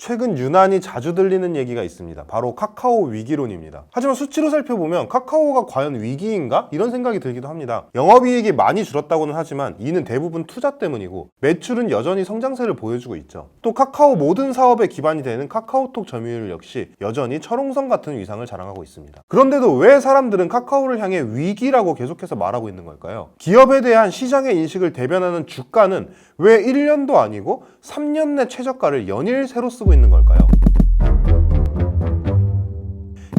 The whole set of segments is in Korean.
최근 유난히 자주 들리는 얘기가 있습니다. 바로 카카오 위기론입니다. 하지만 수치로 살펴보면 카카오가 과연 위기인가? 이런 생각이 들기도 합니다. 영업이익이 많이 줄었다고는 하지만 이는 대부분 투자 때문이고 매출은 여전히 성장세를 보여주고 있죠. 또 카카오 모든 사업의 기반이 되는 카카오톡 점유율 역시 여전히 철옹성 같은 위상을 자랑하고 있습니다. 그런데도 왜 사람들은 카카오를 향해 위기라고 계속해서 말하고 있는 걸까요? 기업에 대한 시장의 인식을 대변하는 주가는 왜 1년도 아니고 3년 내 최저가를 연일 새로 쓰고 있는 걸까요?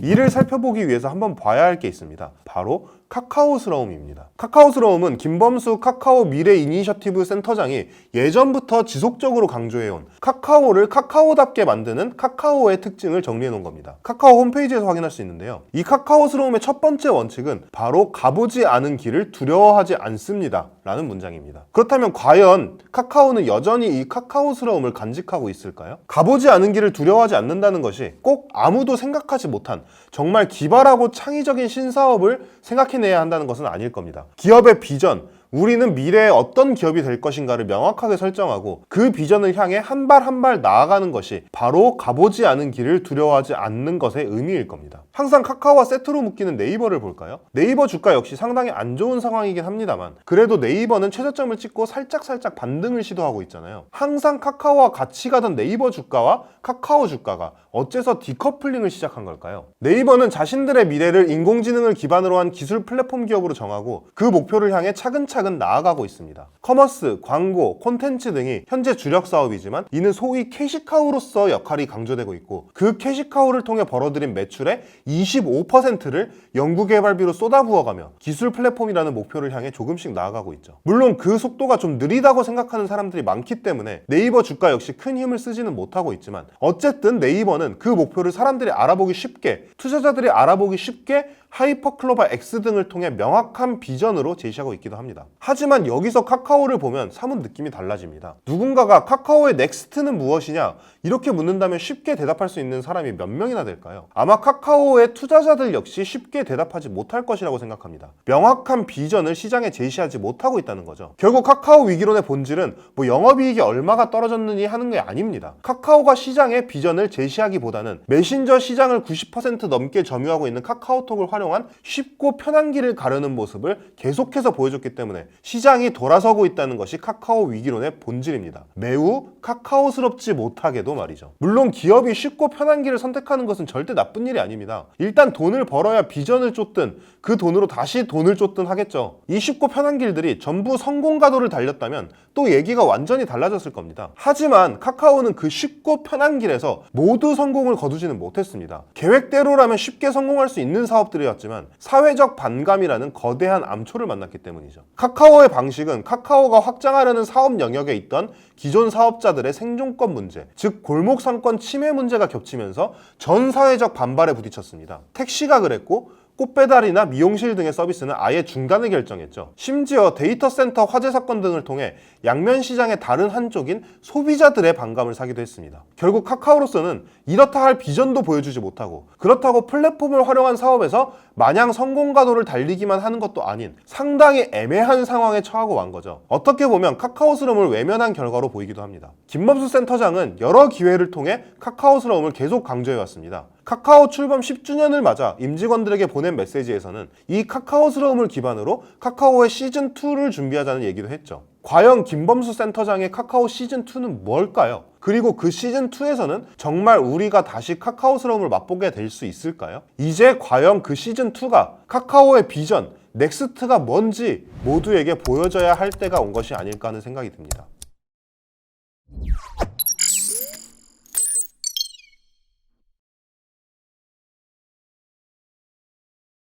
이를 살펴보기 위해서 한번 봐야 할 게 있습니다. 바로 카카오스러움입니다. 카카오스러움은 김범수 카카오 미래 이니셔티브 센터장이 예전부터 지속적으로 강조해온 카카오를 카카오답게 만드는 카카오의 특징을 정리해 놓은 겁니다. 카카오 홈페이지에서 확인할 수 있는데요. 이 카카오스러움의 첫 번째 원칙은 바로 가보지 않은 길을 두려워하지 않습니다 라는 문장입니다. 그렇다면 과연 카카오는 여전히 이 카카오스러움을 간직하고 있을까요? 가보지 않은 길을 두려워하지 않는다는 것이 꼭 아무도 생각하지 못한 정말 기발하고 창의적인 신사업을 생각해내야 한다는 것은 아닐 겁니다. 기업의 비전, 우리는 미래에 어떤 기업이 될 것인가를 명확하게 설정하고 그 비전을 향해 한 발 한 발 나아가는 것이 바로 가보지 않은 길을 두려워하지 않는 것의 의미일 겁니다. 항상 카카오와 세트로 묶이는 네이버를 볼까요? 네이버 주가 역시 상당히 안 좋은 상황이긴 합니다만 그래도 네이버는 최저점을 찍고 살짝 반등을 시도하고 있잖아요. 항상 카카오와 같이 가던 네이버 주가와 카카오 주가가 어째서 디커플링을 시작한 걸까요? 네이버는 자신들의 미래를 인공지능을 기반으로 한 기술 플랫폼 기업으로 정하고 그 목표를 향해 차근차근 나아가고 있습니다. 커머스, 광고, 콘텐츠 등이 현재 주력 사업이지만 이는 소위 캐시카우로서 역할이 강조되고 있고 그 캐시카우를 통해 벌어들인 매출의 25%를 연구개발비로 쏟아부어가며 기술 플랫폼이라는 목표를 향해 조금씩 나아가고 있죠. 물론 그 속도가 좀 느리다고 생각하는 사람들이 많기 때문에 네이버 주가 역시 큰 힘을 쓰지는 못하고 있지만 어쨌든 네이버는 그 목표를 사람들이 알아보기 쉽게, 투자자들이 알아보기 쉽게 하이퍼클로바 X 등을 통해 명확한 비전으로 제시하고 있기도 합니다. 하지만 여기서 카카오를 보면 사뭇 느낌이 달라집니다. 누군가가 카카오의 넥스트는 무엇이냐? 이렇게 묻는다면 쉽게 대답할 수 있는 사람이 몇 명이나 될까요? 아마 카카오의 투자자들 역시 쉽게 대답하지 못할 것이라고 생각합니다. 명확한 비전을 시장에 제시하지 못하고 있다는 거죠. 결국 카카오 위기론의 본질은 영업이익이 얼마가 떨어졌느니 하는 게 아닙니다. 카카오가 시장에 비전을 제시하기보다는 메신저 시장을 90% 넘게 점유하고 있는 카카오톡을 활용한 쉽고 편한 길을 가르는 모습을 계속해서 보여줬기 때문에 시장이 돌아서고 있다는 것이 카카오 위기론의 본질입니다. 매우 카카오스럽지 못하게도 말이죠. 물론 기업이 쉽고 편한 길을 선택하는 것은 절대 나쁜 일이 아닙니다. 일단 돈을 벌어야 비전을 쫓든 그 돈으로 다시 돈을 쫓든 하겠죠. 이 쉽고 편한 길들이 전부 성공 가도를 달렸다면 또 얘기가 완전히 달라졌을 겁니다. 하지만 카카오는 그 쉽고 편한 길에서 모두 성공을 거두지는 못했습니다. 계획대로라면 쉽게 성공할 수 있는 사업들이었지만 사회적 반감이라는 거대한 암초를 만났기 때문이죠. 카카오의 방식은 카카오가 확장하려는 사업 영역에 있던 기존 사업자들의 생존권 문제, 즉 골목 상권 침해 문제가 겹치면서 전 사회적 반발에 부딪혔습니다. 택시가 그랬고 꽃배달이나 미용실 등의 서비스는 아예 중단을 결정했죠. 심지어 데이터 센터 화재 사건 등을 통해 양면 시장의 다른 한쪽인 소비자들의 반감을 사기도 했습니다. 결국 카카오로서는 이렇다 할 비전도 보여주지 못하고 그렇다고 플랫폼을 활용한 사업에서 마냥 성공 가도를 달리기만 하는 것도 아닌 상당히 애매한 상황에 처하고 만 거죠. 어떻게 보면 카카오스러움을 외면한 결과로 보이기도 합니다. 김범수 센터장은 여러 기회를 통해 카카오스러움을 계속 강조해왔습니다. 카카오 출범 10주년을 맞아 임직원들에게 보낸 메시지에서는 이 카카오스러움을 기반으로 카카오의 시즌2를 준비하자는 얘기도 했죠. 과연 김범수 센터장의 카카오 시즌2는 뭘까요? 그리고 그 시즌2에서는 정말 우리가 다시 카카오스러움을 맛보게 될 수 있을까요? 이제 과연 그 시즌2가 카카오의 비전, 넥스트가 뭔지 모두에게 보여줘야 할 때가 온 것이 아닐까 하는 생각이 듭니다.